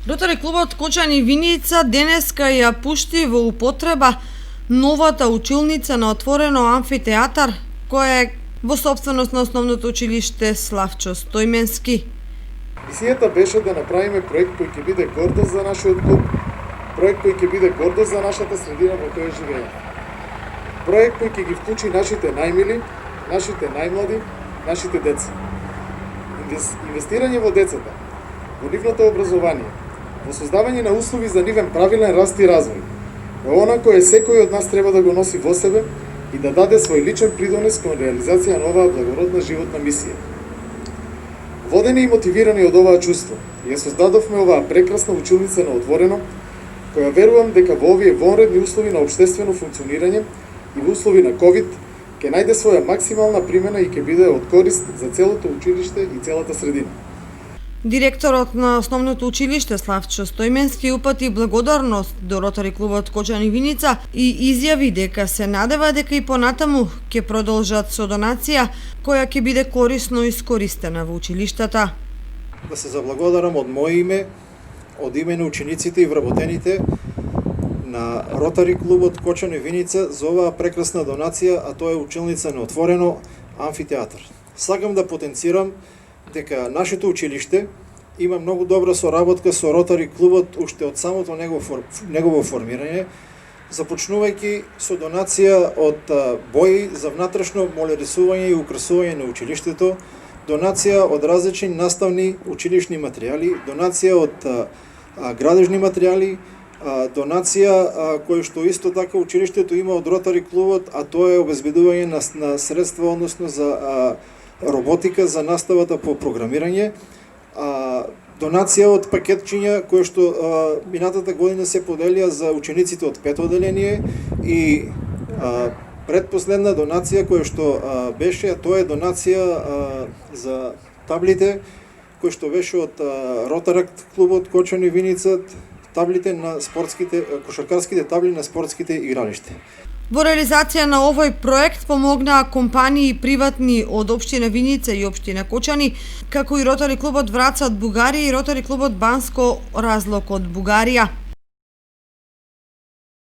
Ротари клубот Кочани Виница денеска ја пушти во употреба новата училница на отворено амфитеатар, која е во собственост на основното училиште Славчо Стојменски. Мисијата беше да направиме проект кој ќе биде гордост за нашиот клуб, проект кој ќе биде гордост за нашата средина во која живееме. Проект кој ќе ги вклучи нашите најмили, нашите најмлади, нашите деца. Инвестирање во децата, во нивното образование, во создавање на услови за нивен правилен раст и развој, е она кое секој од нас треба да го носи во себе и да даде свој личен придонес кон реализација на оваа благородна животна мисија. Водени и мотивирани од оваа чувство, ја создадовме оваа прекрасна училница на отворено, која верувам дека во овие вонредни услови на општествено функционирање и во услови на ковид ќе најде своја максимална примена и ќе биде од корист за целото училиште и целата средина. Директорот на основното училиште Славчо Стојменски упати благодарност до Ротари клубот Кочани Виница и изјави дека се надева дека и понатаму ќе продолжат со донација која ќе биде корисно искористена во училиштата. Да се заблагодарам од моје име, од име на учениците и вработените на Ротари клубот Кочани Виница за оваа прекрасна донација, а тоа е училница на отворено амфитеатар. Сакам да потенцирам дека нашето училиште има многу добра соработка со Ротари клубот уште од самото негово формирање, започнувајќи со донација од бои за внатрешно молерисување и украсување на училиштето, донација од различни наставни училишни материјали, донација од градежни материјали, донација која што исто така училиштето има од Ротари клубот, а тоа е обезбедување на средства, односно за роботика за наставата по програмирање, донација од пакетчиња кои што минатата година се поделија за учениците од пето одделение и предпоследна донација која што беше, тоа е донација за таблите кој што беше од Ротарак клубот Кочани Виница, таблите на кошаркарските табли на спортските игралишта. Во реализација на овој проект помогнаа компании приватни од општина Виница и општина Кочани, како и Ротари клубот Враца од Бугарија и Ротари клубот Банско Разлог од Бугарија.